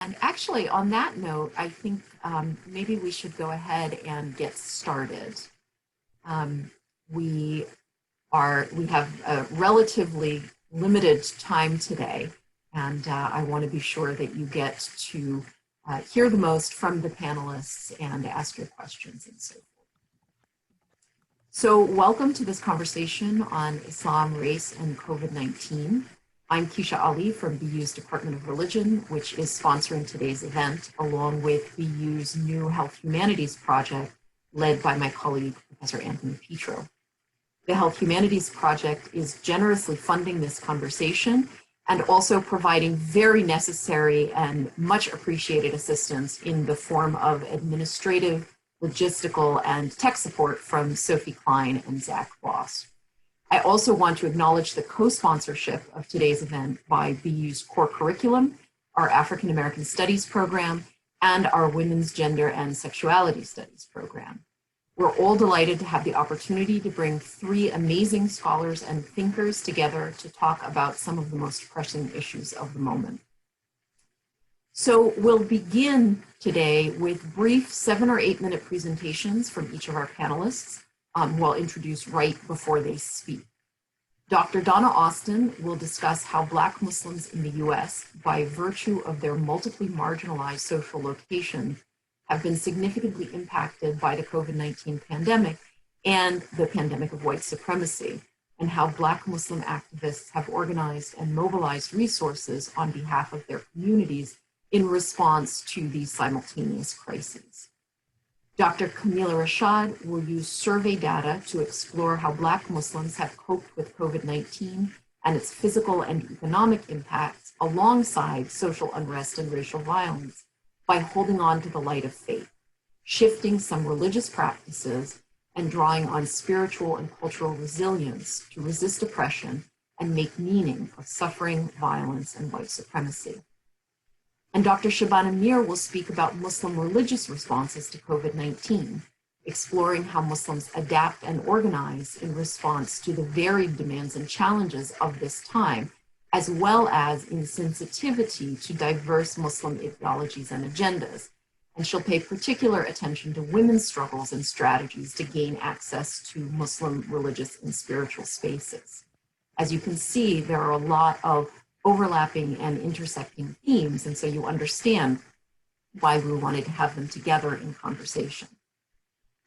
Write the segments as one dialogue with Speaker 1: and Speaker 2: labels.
Speaker 1: And actually, on that note, I think maybe we should go ahead and get started. Um, we we have a relatively limited time today, and I want to be sure that you get to hear the most from the panelists and ask your questions and so forth. So welcome to this conversation on Islam, race, and COVID-19. I'm Keisha Ali from BU's Department of Religion, which is sponsoring today's event, along with BU's new Health Humanities project, led by my colleague, Professor Anthony Petro. The Health Humanities project is generously funding this conversation and also providing very necessary and much appreciated assistance in the form of administrative, logistical, and tech support from Sophie Klein and Zach Ross. I also want to acknowledge the co-sponsorship of today's event by BU's core curriculum, our African American Studies program, and our Women's Gender and Sexuality Studies program. We're all delighted to have the opportunity to bring three amazing scholars and thinkers together to talk about some of the most pressing issues of the moment. So we'll begin today with brief 7 or 8 minute presentations from each of our panelists, who I'll introduce right before they speak. Dr. Donna Austin will discuss how Black Muslims in the US, by virtue of their multiply marginalized social locations, have been significantly impacted by the COVID-19 pandemic and the pandemic of white supremacy, and how Black Muslim activists have organized and mobilized resources on behalf of their communities in response to these simultaneous crises. Dr. Camila Rashad will use survey data to explore how Black Muslims have coped with COVID-19 and its physical and economic impacts alongside social unrest and racial violence by holding on to the light of faith, shifting some religious practices, and drawing on spiritual and cultural resilience to resist oppression and make meaning of suffering, violence, and white supremacy. And Dr. Shabana Mir will speak about Muslim religious responses to COVID-19, exploring how Muslims adapt and organize in response to the varied demands and challenges of this time, as well as in sensitivity to diverse Muslim ideologies and agendas. And she'll pay particular attention to women's struggles and strategies to gain access to Muslim religious and spiritual spaces. As you can see, there are a lot of overlapping and intersecting themes, and so you understand why we wanted to have them together in conversation.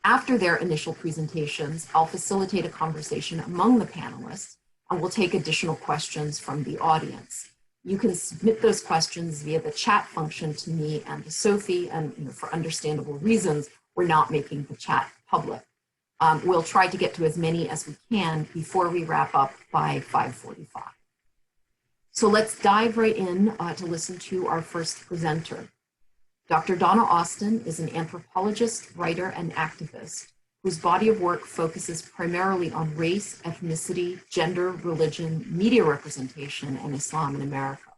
Speaker 1: After their initial presentations, I'll facilitate a conversation among the panelists, and we'll take additional questions from the audience. You can submit those questions via the chat function to me and to Sophie, and for understandable reasons, we're not making the chat public. We'll try to get to as many as we can before we wrap up by 5:45. So let's dive right in to listen to our first presenter. Dr. Donna Austin is an anthropologist, writer, and activist whose body of work focuses primarily on race, ethnicity, gender, religion, media representation, and Islam in America.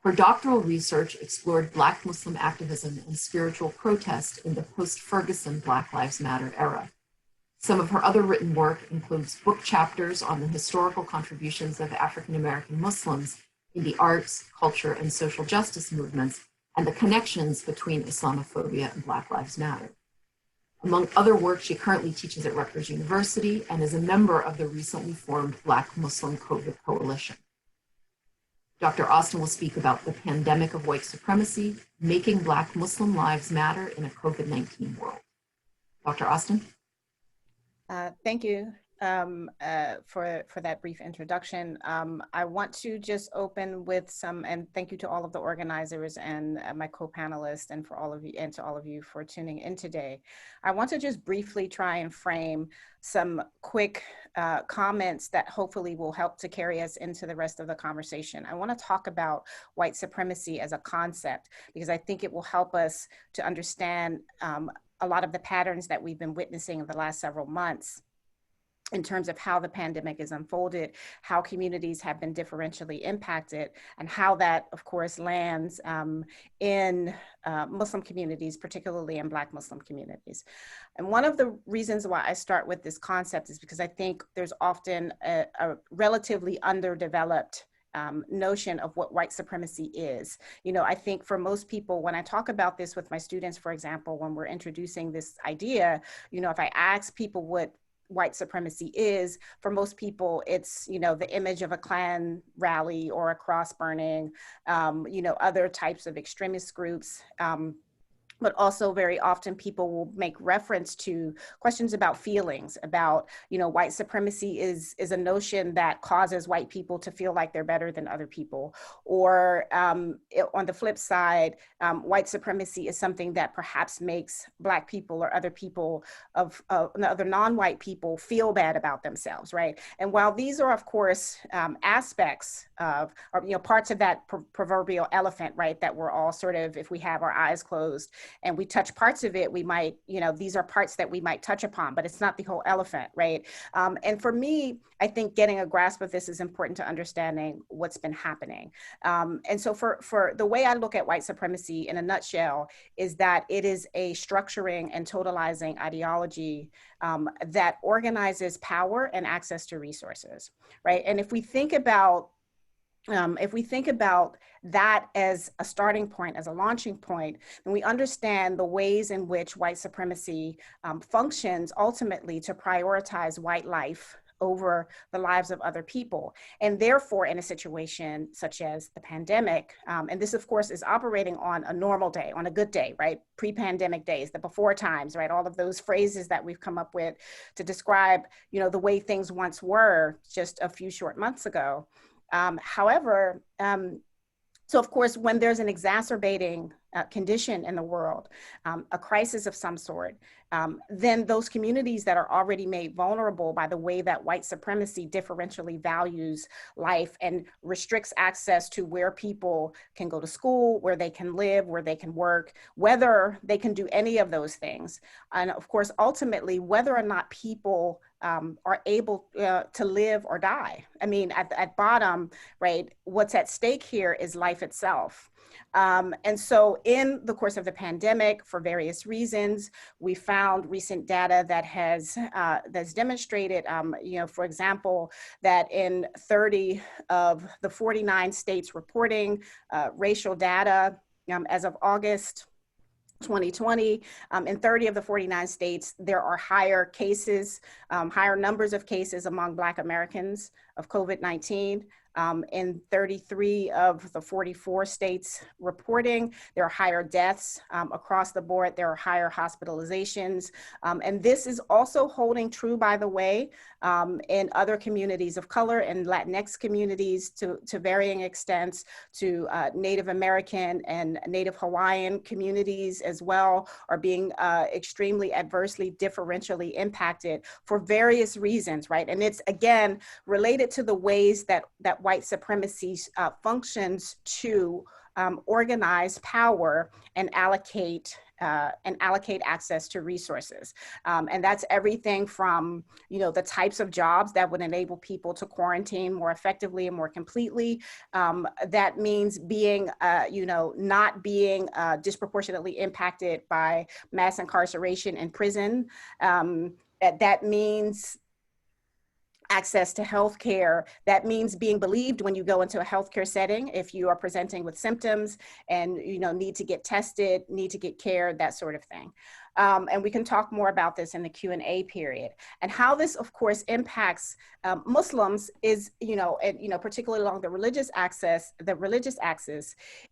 Speaker 1: Her doctoral research explored Black Muslim activism and spiritual protest in the post-Ferguson Black Lives Matter era. Some of her other written work includes book chapters on the historical contributions of African American Muslims in the arts, culture, and social justice movements, and the connections between Islamophobia and Black Lives Matter. Among other work, she currently teaches at Rutgers University and is a member of the recently formed Black Muslim COVID Coalition. Dr. Austin will speak about the pandemic of white supremacy, making Black Muslim lives matter in a COVID-19 world. Dr. Austin?
Speaker 2: Thank you for that brief introduction. I want to just open with some, and thank you to all of the organizers and my co-panelists, and for all of you, and to all of you for tuning in today. I want to just briefly try and frame some quick comments that hopefully will help to carry us into the rest of the conversation. I want to talk about white supremacy as a concept, because I think it will help us to understand a lot of the patterns that we've been witnessing in the last several months in terms of how the pandemic is unfolded, how communities have been differentially impacted, and how that, of course, lands in Muslim communities, particularly in Black Muslim communities. And one of the reasons why I start with this concept is because I think there's often a relatively underdeveloped notion of what white supremacy is. I think for most people, when I talk about this with my students, for example, when we're introducing this idea, if I ask people what white supremacy is, for most people, it's, the image of a Klan rally or a cross burning, other types of extremist groups. But also very often people will make reference to questions about feelings, about, white supremacy is a notion that causes white people to feel like they're better than other people. Or on the flip side, white supremacy is something that perhaps makes Black people or other people of other non-white people feel bad about themselves, right? And while these are, of course, aspects of, or, parts of that proverbial elephant, right, that we're all sort of, if we have our eyes closed, and we touch parts of it, we might, these are parts that we might touch upon, but it's not the whole elephant, right? And for me, I think getting a grasp of this is important to understanding what's been happening. And so for the way I look at white supremacy in a nutshell is that it is a structuring and totalizing ideology that organizes power and access to resources, right? And if we think about that as a starting point, as a launching point, then we understand the ways in which white supremacy functions ultimately to prioritize white life over the lives of other people. And therefore, in a situation such as the pandemic, and this of course is operating on a normal day, on a good day, right? Pre-pandemic days, the before times, right? All of those phrases that we've come up with to describe, the way things once were just a few short months ago. However, so of course, when there's an exacerbating condition in the world, a crisis of some sort, then those communities that are already made vulnerable by the way that white supremacy differentially values life and restricts access to where people can go to school, where they can live, where they can work, whether they can do any of those things. And of course, ultimately, whether or not people are able to live or die. I mean, at bottom, right, what's at stake here is life itself. And so in the course of the pandemic, for various reasons, we found recent data that has that's demonstrated, for example, that in 30 of the 49 states reporting racial data as of August 2020, in 30 of the 49 states, there are higher cases, higher numbers of cases among Black Americans of COVID-19. In 33 of the 44 states reporting, there are higher deaths across the board. There are higher hospitalizations. And this is also holding true, by the way, in other communities of color and Latinx communities to varying extents, to Native American and Native Hawaiian communities as well are being extremely adversely differentially impacted for various reasons, right? And it's, again, related to the ways that white supremacy functions to organize power and allocate access to resources. And that's everything from, the types of jobs that would enable people to quarantine more effectively and more completely. That means being, not being disproportionately impacted by mass incarceration in prison. That means access to healthcare. That means being believed when you go into a healthcare setting, if you are presenting with symptoms and need to get tested, need to get care, that sort of thing. And we can talk more about this in the Q&A period. And how this, of course, impacts Muslims is, particularly along the religious axis,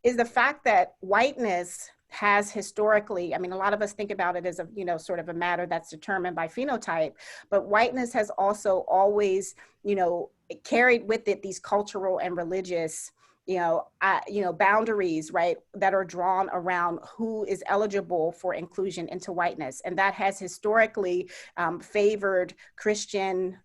Speaker 2: is the fact that whiteness has historically, I mean, a lot of us think about it as a, sort of a matter that's determined by phenotype, but whiteness has also always, carried with it these cultural and religious, boundaries, right, that are drawn around who is eligible for inclusion into whiteness. And that has historically favored Christian,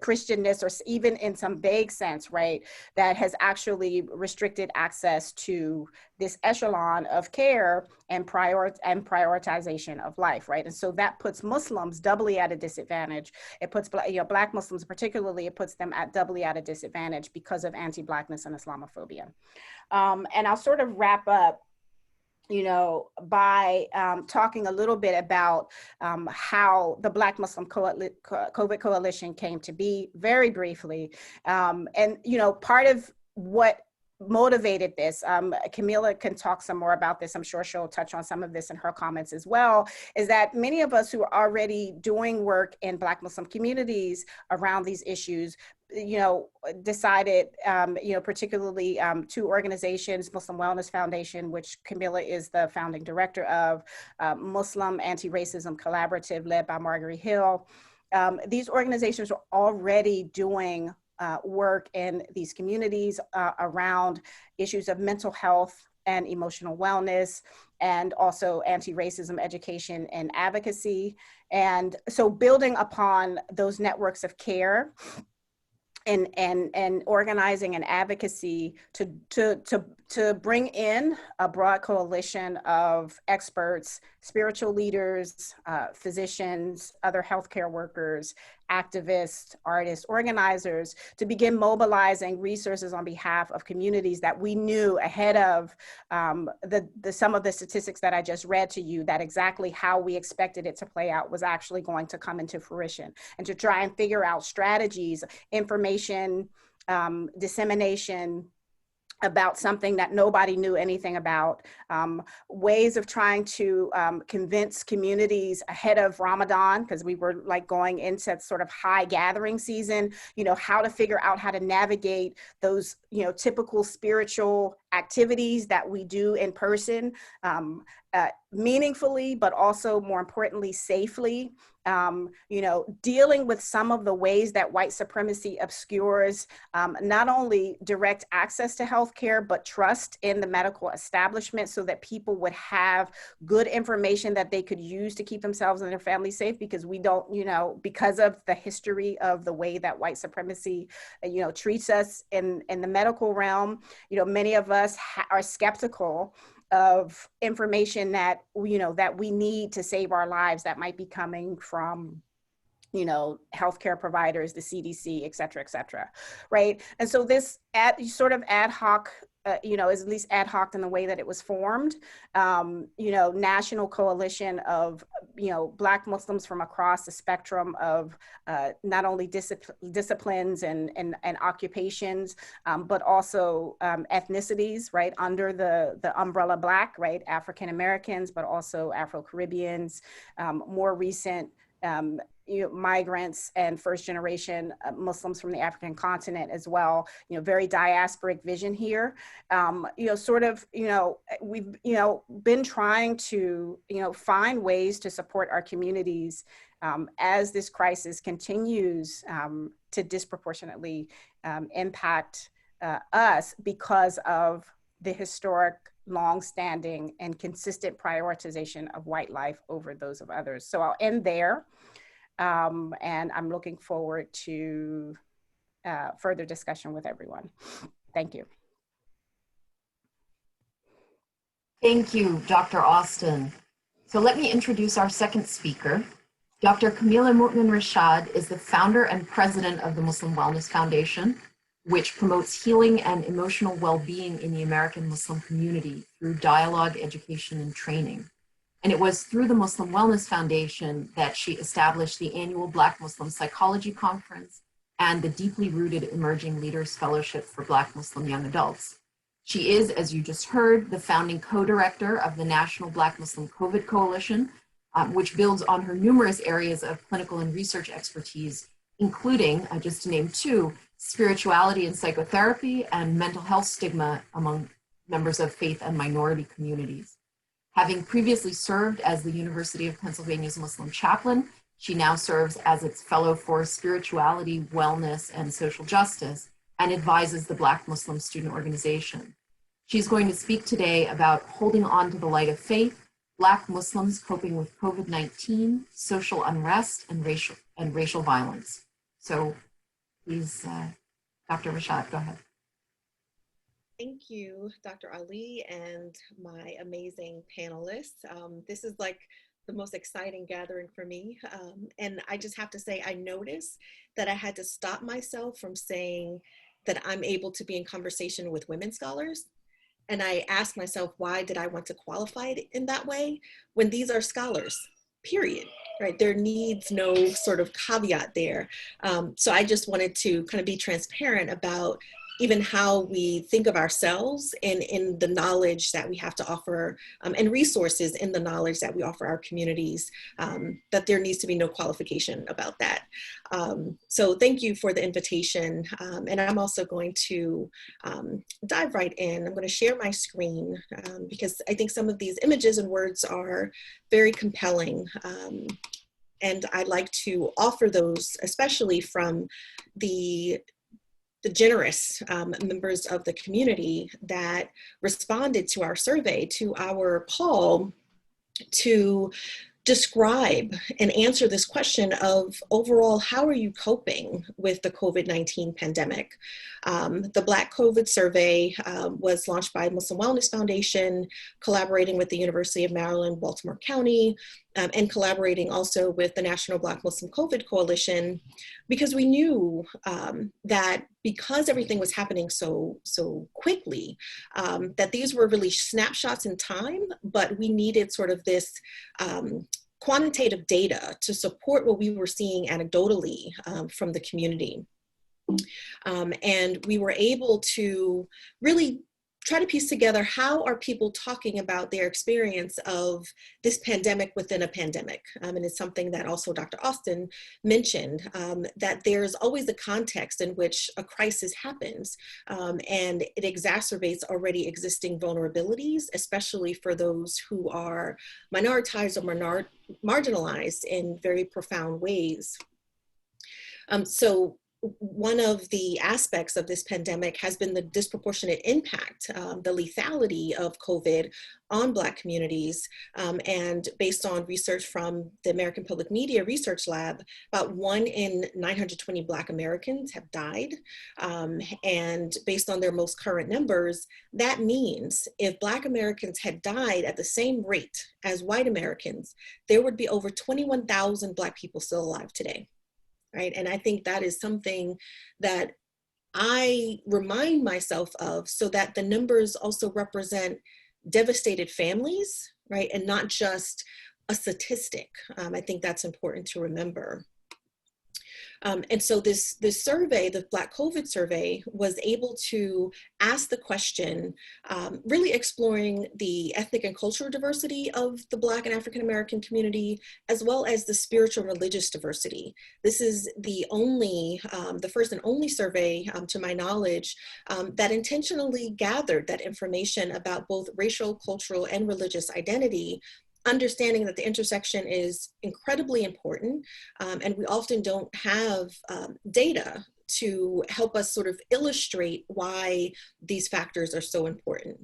Speaker 2: Christianness, or even in some vague sense, right, that has actually restricted access to this echelon of care and prioritization of life, right? And so that puts Muslims doubly at a disadvantage. It puts Black Muslims particularly, it puts them doubly at a disadvantage because of anti-Blackness and Islamophobia. And I'll sort of wrap up by talking a little bit about how the Black Muslim COVID Coalition came to be, very briefly. And, part of what motivated this, Camila can talk some more about this, I'm sure she'll touch on some of this in her comments as well, is that many of us who are already doing work in Black Muslim communities around these issues, decided, particularly two organizations, Muslim Wellness Foundation, which Camila is the founding director of, Muslim Anti-Racism Collaborative, led by Marguerite Hill. These organizations are already doing work in these communities around issues of mental health and emotional wellness, and also anti-racism education and advocacy. And so building upon those networks of care and organizing and advocacy to bring in a broad coalition of experts, spiritual leaders, physicians, other healthcare workers, activists, artists, organizers, to begin mobilizing resources on behalf of communities that we knew ahead of some of the statistics that I just read to you, that exactly how we expected it to play out was actually going to come into fruition, and to try and figure out strategies, information, dissemination about something that nobody knew anything about, ways of trying to convince communities ahead of Ramadan, because we were like going into sort of high gathering season, how to figure out how to navigate those, typical spiritual activities that we do in person, meaningfully, but also more importantly, safely. Dealing with some of the ways that white supremacy obscures not only direct access to healthcare, but trust in the medical establishment, so that people would have good information that they could use to keep themselves and their families safe, because we don't, because of the history of the way that white supremacy, treats us in the medical realm, many of us are skeptical of information that we need to save our lives, that might be coming from healthcare providers, the CDC, et cetera, right? And so this sort of ad hoc, is at least ad hoc in the way that it was formed, national coalition of, Black Muslims from across the spectrum of not only disciplines and occupations, but also ethnicities, right, under the umbrella Black, right, African Americans, but also Afro-Caribbeans, more recent migrants and first generation Muslims from the African continent as well, very diasporic vision here. We've, been trying to, find ways to support our communities as this crisis continues to disproportionately impact us, because of the historic, long-standing and consistent prioritization of white life over those of others. So I'll end there. And I'm looking forward to further discussion with everyone. Thank you.
Speaker 1: Thank you, Dr. Austin. So let me introduce our second speaker. Dr. Camila Mu'min Rashad is the founder and president of the Muslim Wellness Foundation, which promotes healing and emotional well-being in the American Muslim community through dialogue, education, and training. And it was through the Muslim Wellness Foundation that she established the annual Black Muslim Psychology Conference and the deeply rooted Emerging Leaders Fellowship for Black Muslim Young Adults. She is, as you just heard, the founding co-director of the National Black Muslim COVID Coalition, which builds on her numerous areas of clinical and research expertise, including, just to name two, spirituality and psychotherapy, and mental health stigma among members of faith and minority communities. Having previously served as the University of Pennsylvania's Muslim chaplain, she now serves as its fellow for spirituality, wellness, and social justice, and advises the Black Muslim Student Organization. She's going to speak today about holding on to the light of faith, Black Muslims coping with COVID-19, social unrest, and racial violence. So please, Dr. Rashad, go ahead.
Speaker 3: Thank you, Dr. Ali, and my amazing panelists. This is like the most exciting gathering for me. And I just have to say, I noticed that I had to stop myself from saying that I'm able to be in conversation with women scholars. And I asked myself, why did I want to qualify it in that way when these are scholars, period, right? There needs no sort of caveat there. So I just wanted to kind of be transparent about even how we think of ourselves and in the knowledge that we have to offer, and resources in the knowledge that we offer our communities, that there needs to be no qualification about that. So thank you for the invitation. And I'm also going to dive right in. I'm going to share my screen because I think some of these images and words are very compelling. And I'd like to offer those, especially from the generous members of the community that responded to our survey, to our call to describe and answer this question of overall, how are you coping with the COVID-19 pandemic? The Black COVID survey was launched by Muslim Wellness Foundation, collaborating with the University of Maryland, Baltimore County, and collaborating also with the National Black Muslim COVID Coalition, because we knew that because everything was happening so quickly, that these were really snapshots in time, but we needed sort of this quantitative data to support what we were seeing anecdotally from the community. And we were able to really try to piece together, how are people talking about their experience of this pandemic within a pandemic? And it's something that also Dr. Austin mentioned, that there's always a context in which a crisis happens, and it exacerbates already existing vulnerabilities, especially for those who are minoritized or marginalized in very profound ways. So one of the aspects of this pandemic has been the disproportionate impact, the lethality of COVID on Black communities. And based on research from the American Public Media Research Lab, about 1 in 920 Black Americans have died. And based on their most current numbers, that means if Black Americans had died at the same rate as white Americans, there would be over 21,000 Black people still alive today. Right? And I think that is something that I remind myself of, so that the numbers also represent devastated families, right? And not just a statistic. I think that's important to remember. And so this survey, the Black COVID survey, was able to ask the question, really exploring the ethnic and cultural diversity of the Black and African American community, as well as the spiritual and religious diversity. This is the first and only survey, to my knowledge, that intentionally gathered that information about both racial, cultural, and religious identity, understanding that the intersection is incredibly important, and we often don't have data to help us sort of illustrate why these factors are so important.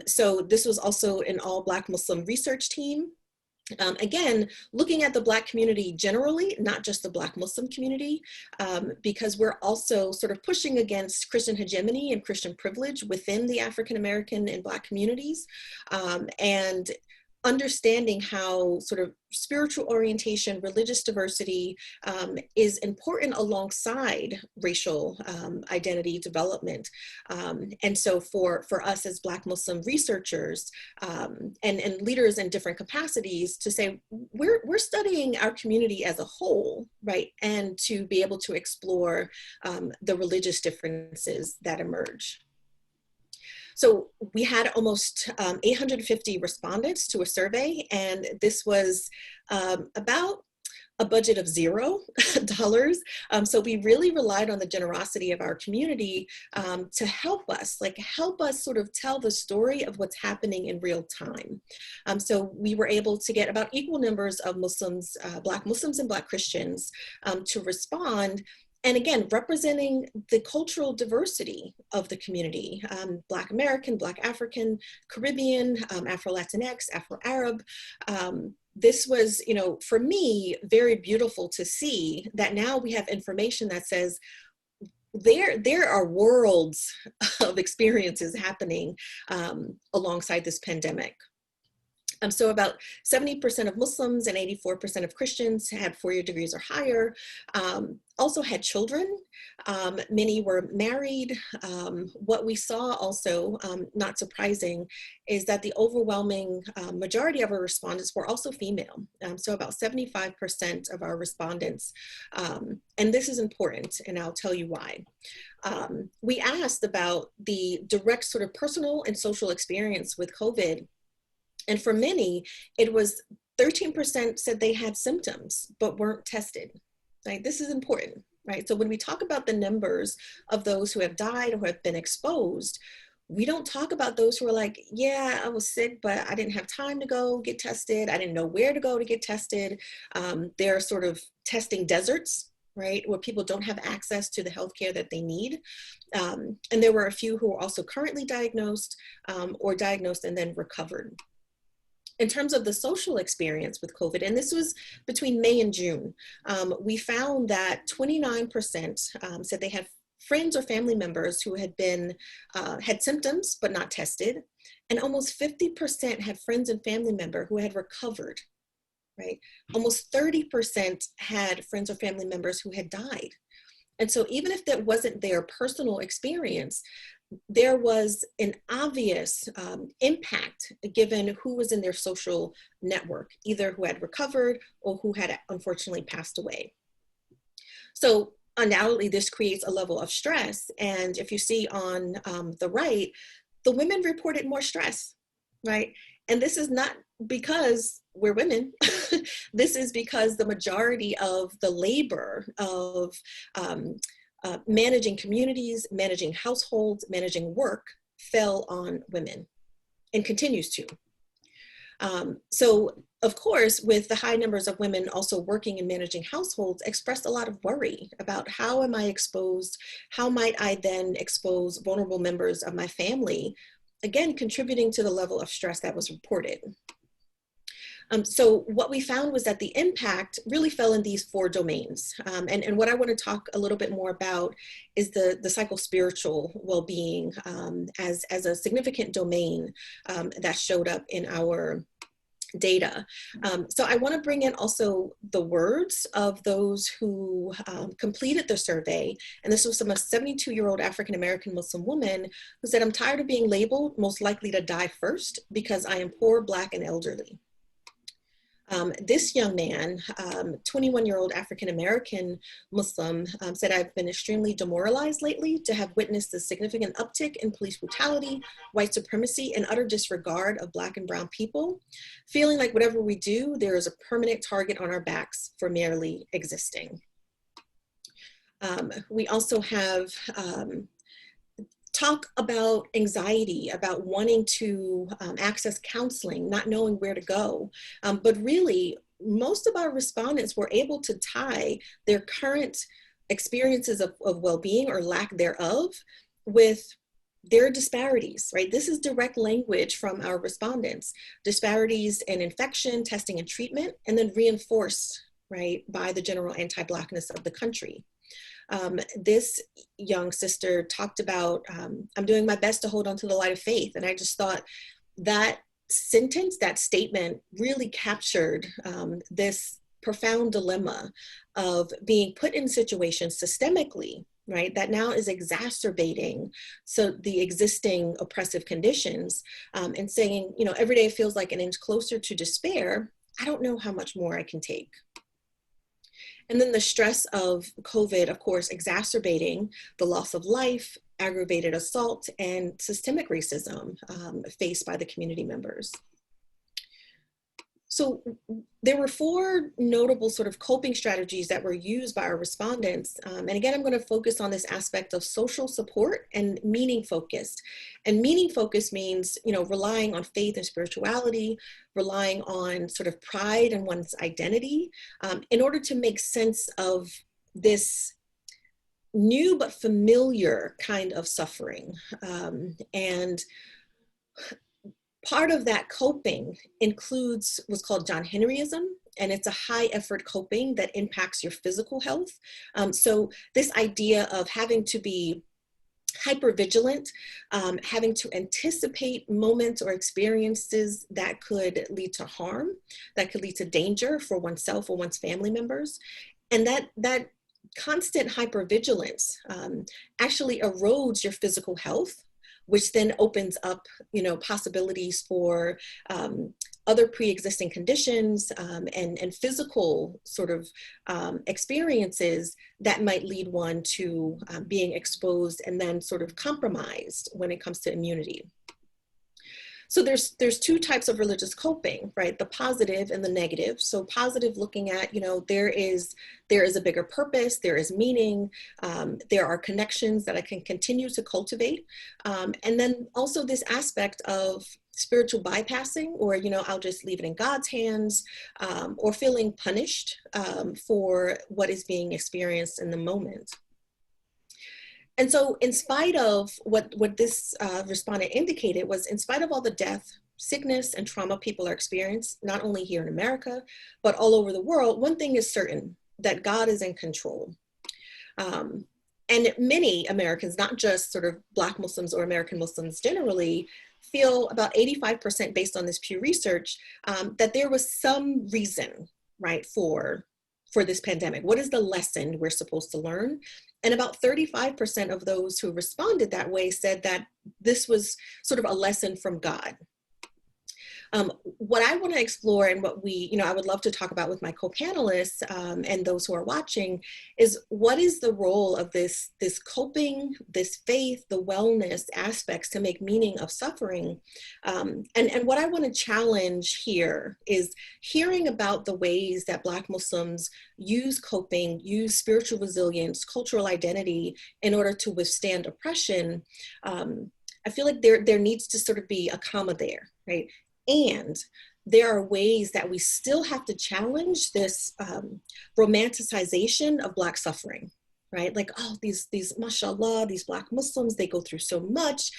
Speaker 3: So this was also an all Black Muslim research team. Again, looking at the Black community generally, not just the Black Muslim community, because we're also sort of pushing against Christian hegemony and Christian privilege within the African American and Black communities, and understanding how sort of spiritual orientation, religious diversity is important alongside racial identity development. And so for us as Black Muslim researchers and leaders in different capacities, to say, we're studying our community as a whole, right? And to be able to explore the religious differences that emerge. So we had almost 850 respondents to a survey, and this was about a budget of $0. So we really relied on the generosity of our community to help us sort of tell the story of what's happening in real time. So we were able to get about equal numbers of Muslims, Black Muslims and Black Christians to respond. And again, representing the cultural diversity of the community, Black American, Black African, Caribbean, Afro-Latinx, Afro-Arab. This was, for me, very beautiful to see that now we have information that says there are worlds of experiences happening alongside this pandemic. So about 70% of Muslims and 84% of Christians had 4-year degrees or higher, also had children. Many were married. What we saw also, not surprising, is that the overwhelming majority of our respondents were also female. So about 75% of our respondents, and this is important, and I'll tell you why. We asked about the direct sort of personal and social experience with COVID. And for many, it was 13% said they had symptoms, but weren't tested. Right? This is important, right? So when we talk about the numbers of those who have died or have been exposed, we don't talk about those who are like, yeah, I was sick, but I didn't have time to go get tested. I didn't know where to go to get tested. There are sort of testing deserts, right? Where people don't have access to the healthcare that they need. And there were a few who were also currently diagnosed or diagnosed and then recovered. In terms of the social experience with COVID, and this was between May and June, we found that 29% said they had friends or family members who had had symptoms but not tested, and almost 50% had friends and family member who had recovered, right? Almost 30% had friends or family members who had died. And so even if that wasn't their personal experience, there was an obvious impact given who was in their social network, either who had recovered or who had unfortunately passed away. So undoubtedly, this creates a level of stress. And if you see on the right, the women reported more stress, right? And this is not because we're women. This is because the majority of the labor of managing communities, managing households, managing work fell on women and continues to. So of course, with the high numbers of women also working and managing households, expressed a lot of worry about how am I exposed? How might I then expose vulnerable members of my family? Again, contributing to the level of stress that was reported. So what we found was that the impact really fell in these 4 domains. And what I want to talk a little bit more about is the psychospiritual well-being as a significant domain that showed up in our data. So I want to bring in also the words of those who completed the survey. And this was from a 72-year-old African-American Muslim woman who said, "I'm tired of being labeled most likely to die first because I am poor, Black, and elderly." This young man, 21-year-old African-American Muslim, said, "I've been extremely demoralized lately to have witnessed the significant uptick in police brutality, white supremacy, and utter disregard of Black and brown people, feeling like whatever we do, there is a permanent target on our backs for merely existing." We also have talk about anxiety, about wanting to access counseling, not knowing where to go. But really, most of our respondents were able to tie their current experiences of well-being or lack thereof with their disparities, right? This is direct language from our respondents. Disparities in infection, testing, and treatment, and then reinforced, right, by the general anti-Blackness of the country. This young sister talked about, "I'm doing my best to hold on to the light of faith." And I just thought that sentence, that statement really captured this profound dilemma of being put in situations systemically, right, that now is exacerbating the existing oppressive conditions, and saying, you know, every day feels like an inch closer to despair. I don't know how much more I can take. And then the stress of COVID, of course, exacerbating the loss of life, aggravated assault, and systemic racism faced by the community members. So there were 4 notable sort of coping strategies that were used by our respondents. And again, I'm going to focus on this aspect of social support and meaning focused. And meaning focused means, you know, relying on faith and spirituality, relying on sort of pride in one's identity in order to make sense of this new but familiar kind of suffering. And part of that coping includes what's called John Henryism, and it's a high effort coping that impacts your physical health. So this idea of having to be hypervigilant, having to anticipate moments or experiences that could lead to harm, that could lead to danger for oneself or one's family members. And that constant hypervigilance actually erodes your physical health, which then opens up, possibilities for other pre-existing conditions and physical sort of experiences that might lead one to being exposed and then sort of compromised when it comes to immunity. So there's two types of religious coping, right? The positive and the negative. So positive, looking at, there is a bigger purpose, there is meaning, there are connections that I can continue to cultivate. And then also this aspect of spiritual bypassing, or, I'll just leave it in God's hands, or feeling punished for what is being experienced in the moment. And so in spite of what this respondent indicated was, in spite of all the death, sickness, and trauma people are experiencing, not only here in America, but all over the world, one thing is certain, that God is in control. And many Americans, not just sort of Black Muslims or American Muslims generally, feel, about 85% based on this Pew Research, that there was some reason, right, for this pandemic. What is the lesson we're supposed to learn? And about 35% of those who responded that way said that this was sort of a lesson from God. What I want to explore, and what I would love to talk about with my co-panelists and those who are watching, is what is the role of this coping, this faith, the wellness aspects to make meaning of suffering. And what I want to challenge here is hearing about the ways that Black Muslims use coping, use spiritual resilience, cultural identity in order to withstand oppression. I feel like there needs to sort of be a comma there, right? And there are ways that we still have to challenge this romanticization of Black suffering, right? Like, oh, these mashallah, these Black Muslims, they go through so much.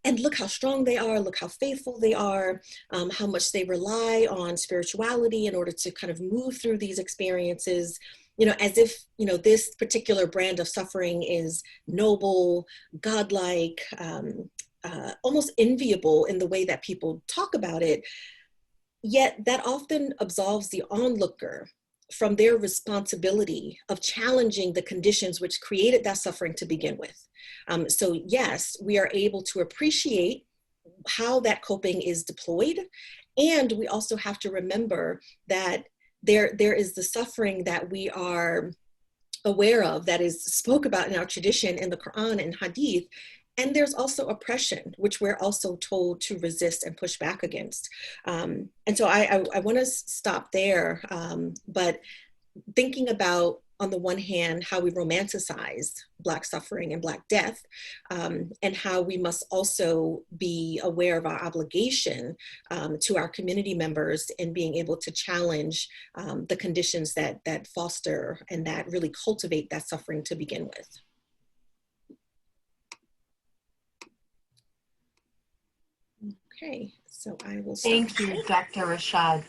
Speaker 3: And look how strong they are, look how faithful they are, how much they rely on spirituality in order to kind of move through these experiences, as if, this particular brand of suffering is noble, godlike, almost enviable in the way that people talk about it. Yet that often absolves the onlooker from their responsibility of challenging the conditions which created that suffering to begin with. So yes, we are able to appreciate how that coping is deployed. And we also have to remember that there is the suffering that we are aware of, that is spoke about in our tradition, in the Quran and Hadith. And there's also oppression, which we're also told to resist and push back against. And so I want to stop there, but thinking about, on the one hand, how we romanticize Black suffering and Black death, and how we must also be aware of our obligation to our community members in being able to challenge the conditions that foster and that really cultivate that suffering to begin with. Okay, so I will stop.
Speaker 1: Thank you, Dr. Rashad.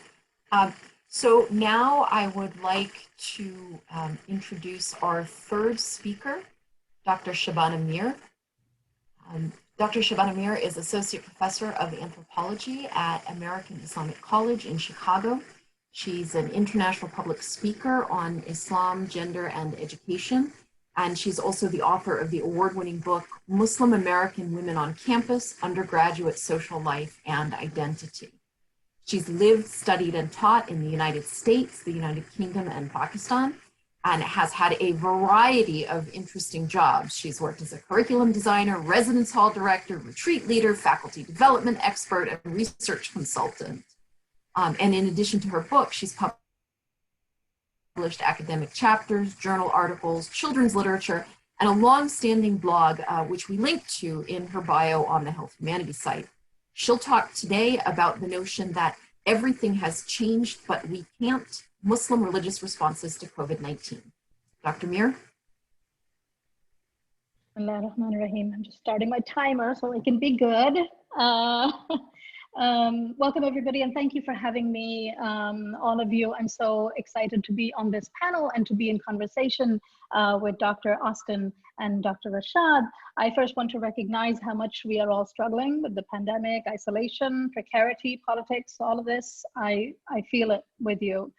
Speaker 1: So now I would like to introduce our third speaker, Dr. Shabana Mir. Dr. Shabana Mir is Associate Professor of Anthropology at American Islamic College in Chicago. She's an international public speaker on Islam, gender, and education. And she's also the author of the award-winning book, Muslim American Women on Campus, Undergraduate Social Life and Identity. She's lived, studied, and taught in the United States, the United Kingdom, and Pakistan, and has had a variety of interesting jobs. She's worked as a curriculum designer, residence hall director, retreat leader, faculty development expert, and research consultant. And in addition to her book, she's published academic chapters, journal articles, children's literature, and a long-standing blog, which we link to in her bio on the Health Humanities site. She'll talk today about the notion that everything has changed, but we can't, Muslim religious responses to COVID-19. Dr. Mir?
Speaker 4: Bismillahirrahmanirrahim. I'm just starting my timer so it can be good. Welcome everybody, and thank you for having me, all of you. I'm so excited to be on this panel and to be in conversation with Dr. Austin and Dr. Rashad, I first want to recognize how much we are all struggling with the pandemic, isolation, precarity, politics, all of this. I feel it with you.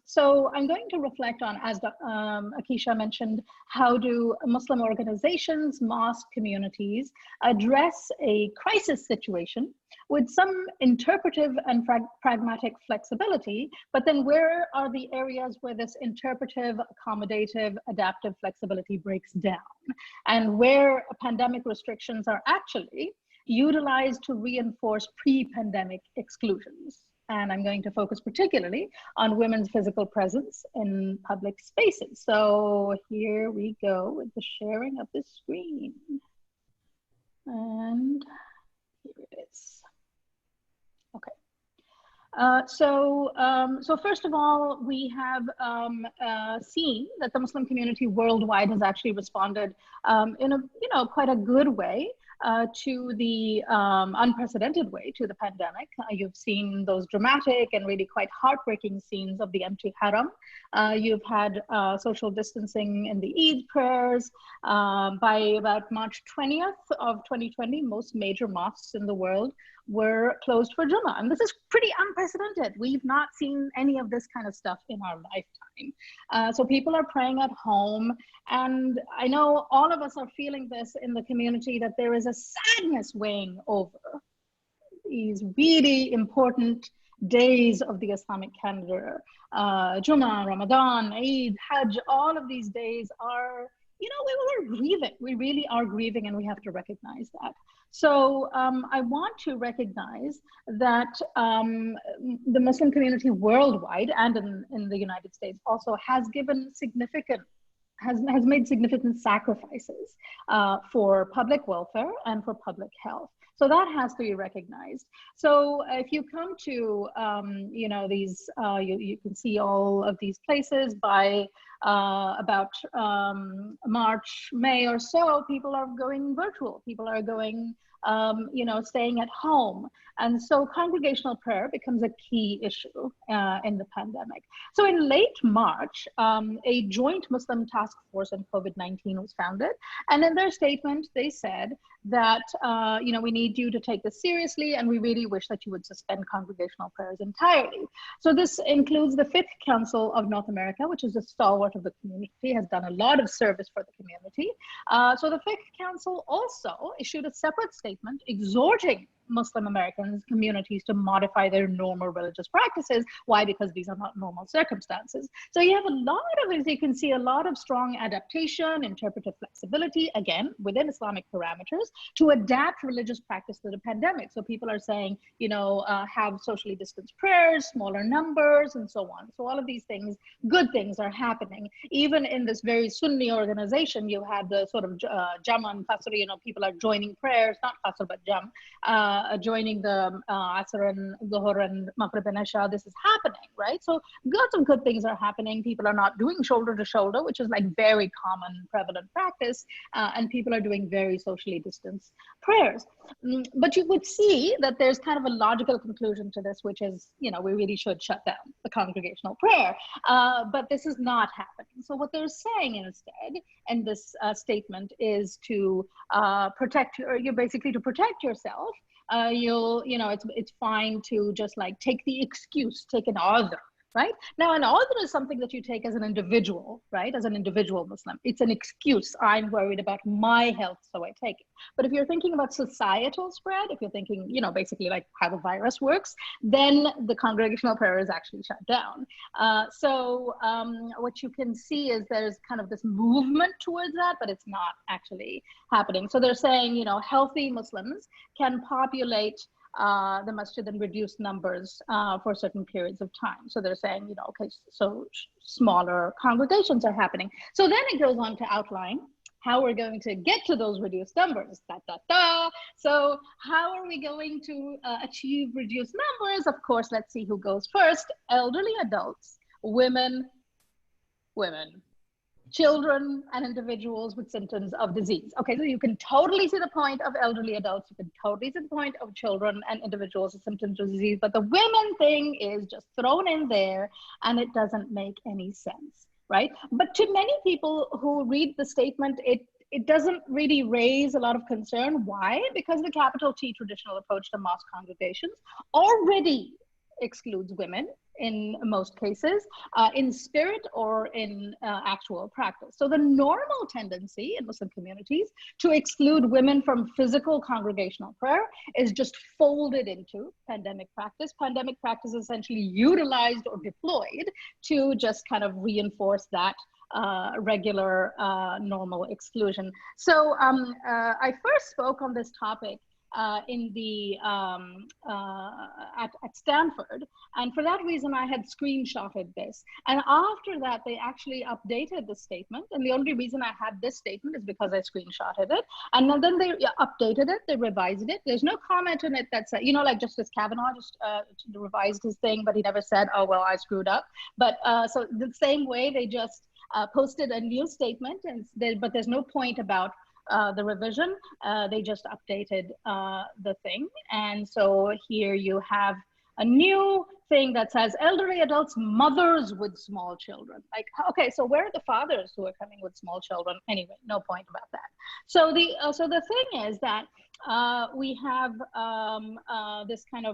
Speaker 4: So I'm going to reflect on, as Akisha mentioned, how do Muslim organizations, mosque communities address a crisis situation with some interpretive and pragmatic flexibility, but then where are the areas where this interpretive, accommodative, adaptive flexibility breaks down, and where pandemic restrictions are actually utilized to reinforce pre-pandemic exclusions. And I'm going to focus particularly on women's physical presence in public spaces. So here we go with the sharing of the screen. And here it is. Okay. So first of all, we have seen that the Muslim community worldwide has actually responded in a quite a good way to the unprecedented way to the pandemic. You've seen those dramatic and really quite heartbreaking scenes of the empty haram. You've had social distancing in the Eid prayers. By about March 20th of 2020, most major mosques in the world were closed for Jummah. And this is pretty unprecedented. We've not seen any of this kind of stuff in our lifetime. So people are praying at home. And I know all of us are feeling this in the community, that there is a sadness weighing over these really important days of the Islamic calendar. Jummah, Ramadan, Eid, Hajj, all of these days are, we were grieving. We really are grieving, and we have to recognize that. So I want to recognize that the Muslim community worldwide and in the United States also has given has made significant sacrifices for public welfare and for public health. So that has to be recognized. So if you come to, these, you can see all of these places by about March, May or so, people are going virtual. People are going, staying at home. And so congregational prayer becomes a key issue in the pandemic. So in late March, a joint Muslim task force on COVID-19 was founded. And in their statement, they said that, we need you to take this seriously, and we really wish that you would suspend congregational prayers entirely. So this includes the Fifth Council of North America, which is a stalwart of the community, has done a lot of service for the community. So the Fifth Council also issued a separate statement exhorting Muslim Americans communities to modify their normal religious practices. Why? Because these are not normal circumstances. So you have a lot of, as you can see, a lot of strong adaptation, interpretive flexibility, again, within Islamic parameters, to adapt religious practice to the pandemic. So people are saying, have socially distanced prayers, smaller numbers, and so on. So all of these things, good things are happening. Even in this very Sunni organization, you had the sort of Jam and Fasr, people are joining prayers, not Fasr, but Jam, joining the Asr and Dhuhr and Maghrib and Isha. This is happening, right? So lots of good things are happening. People are not doing shoulder to shoulder, which is like very common, prevalent practice, and people are doing very socially distanced prayers. But you would see that there's kind of a logical conclusion to this, which is, we really should shut down the congregational prayer. But this is not happening. So what they're saying instead in this statement is to protect yourself. It's fine to just like take the excuse, take an order, right? Now, an order is something that you take as an individual, right? As an individual Muslim. It's an excuse. I'm worried about my health, so I take it. But if you're thinking about societal spread, if you're thinking, basically like how the virus works, then the congregational prayer is actually shut down. So what you can see is there's kind of this movement towards that, but it's not actually happening. So they're saying, healthy Muslims can populate the masjid in reduced numbers for certain periods of time. So they're saying, okay, so smaller congregations are happening. So then it goes on to outline how we're going to get to those reduced numbers. So how are we going to achieve reduced numbers? Of course, let's see who goes first. Elderly adults, women, children, and individuals with symptoms of disease. Okay, so you can totally see the point of elderly adults, you can totally see the point of children and individuals with symptoms of disease, but the women thing is just thrown in there, and it doesn't make any sense, right? But to many people who read the statement, it doesn't really raise a lot of concern. Why? Because the capital T traditional approach to mosque congregations already excludes women in most cases, in spirit or in actual practice. So the normal tendency in Muslim communities to exclude women from physical congregational prayer is just folded into pandemic practice. Pandemic practice is essentially utilized or deployed to just kind of reinforce that regular normal exclusion. So I first spoke on this topic at Stanford, and for that reason I had screenshotted this. And after that, they actually updated the statement, and the only reason I had this statement is because I screenshotted it. And then they updated it, they revised it. There's no comment in it that said, you know, like Justice Kavanaugh just revised his thing, but he never said, oh well, I screwed up. But so the same way, they just posted a new statement, but there's no point about the revision. They just updated the thing. And so here you have a new thing that says elderly adults, mothers with small children. Like, okay, so where are the fathers who are coming with small children? Anyway, no point about that. So the thing is that we have this kind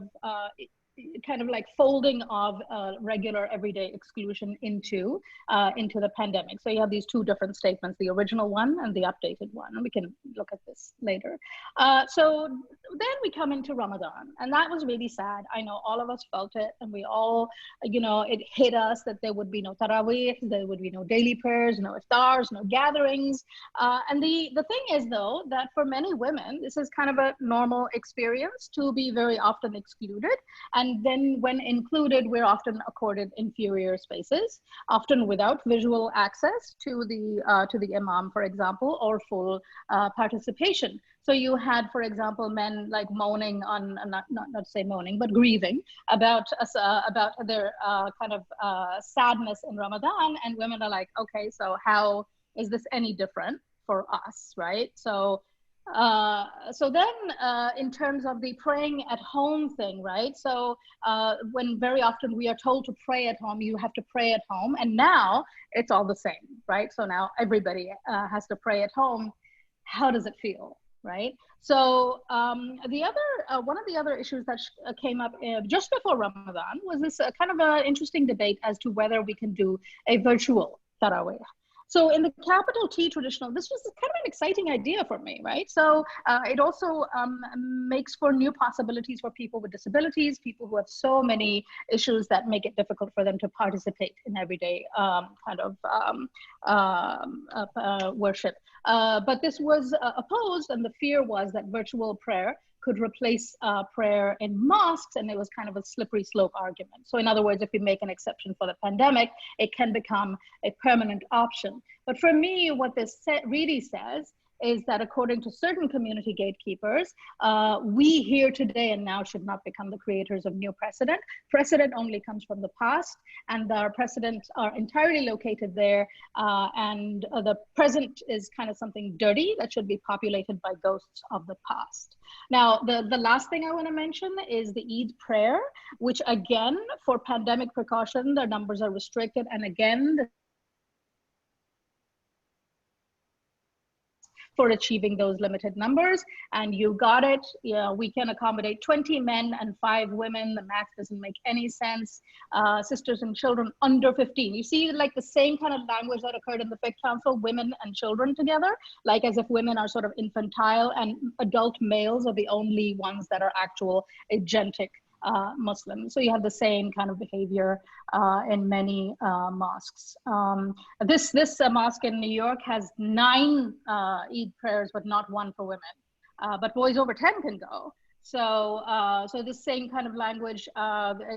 Speaker 4: of like folding of regular everyday exclusion into the pandemic. So you have these two different statements, the original one and the updated one. And we can look at this later. So then we come into Ramadan, and that was really sad. I know all of us felt it, and we all, you know, it hit us that there would be no tarawih, there would be no daily prayers, no iftars, no gatherings. And the thing is though, that for many women, this is kind of a normal experience to be very often excluded. And then when included, we're often accorded inferior spaces, often without visual access to the imam, for example, or full participation. So you had, for example, men like moaning on, not to say moaning, but grieving about their kind of sadness in Ramadan, and women are like, okay, so how is this any different for us, right? So then in terms of the praying at home thing, right? So when very often we are told to pray at home, you have to pray at home, and now it's all the same, right? So now everybody has to pray at home. How does it feel, right? So the other, one of the other issues that came up just before Ramadan was this kind of an interesting debate as to whether we can do a virtual tarawih. So in the capital T traditional, this was kind of an exciting idea for me, right? So it also makes for new possibilities for people with disabilities, people who have so many issues that make it difficult for them to participate in everyday kind of worship. But this was opposed, and the fear was that virtual prayer could replace prayer in mosques, and it was kind of a slippery slope argument. So in other words, if we make an exception for the pandemic, it can become a permanent option. But for me, what this really says is that according to certain community gatekeepers, we here today and now should not become the creators of new precedent. Precedent only comes from the past, and our precedents are entirely located there, and the present is kind of something dirty that should be populated by ghosts of the past. Now, the last thing I want to mention is the Eid prayer, which again, for pandemic precaution, the numbers are restricted, and again, for achieving those limited numbers. And you got it. Yeah, we can accommodate 20 men and 5 women. The math doesn't make any sense. Sisters and children under 15. You see like the same kind of language that occurred in the Fiqh Council, women and children together, like as if women are sort of infantile and adult males are the only ones that are actual agentic Muslims. So you have the same kind of behavior in many mosques. This mosque in New York has 9 Eid prayers, but not 1 for women. But boys over 10 can go. So, so the same kind of language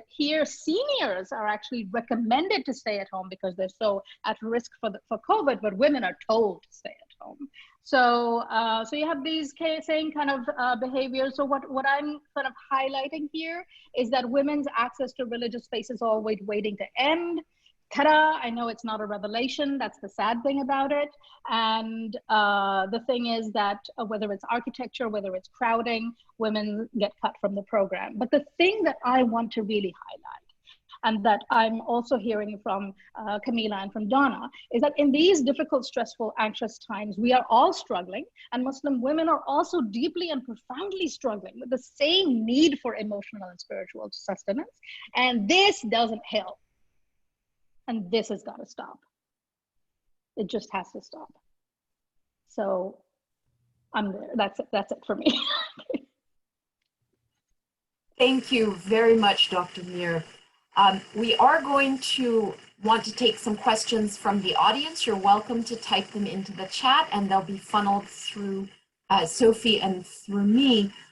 Speaker 4: here. Seniors are actually recommended to stay at home because they're so at risk for COVID, but women are told to stay at home. So, so you have these same kind of behaviors. So what I'm kind of highlighting here is that women's access to religious space is always waiting to end. Ta-da, I know it's not a revelation. That's the sad thing about it. And the thing is that whether it's architecture, whether it's crowding, women get cut from the program. But the thing that I want to really and that I'm also hearing from Camila and from Donna, is that in these difficult, stressful, anxious times, we are all struggling, and Muslim women are also deeply and profoundly struggling with the same need for emotional and spiritual sustenance. And this doesn't help. And this has got to stop. It just has to stop. So I'm there. That's it for me.
Speaker 1: Thank you very much, Dr. Mir. We are going to want to take some questions from the audience. You're welcome to type them into the chat, and they'll be funneled through Sophie and through me.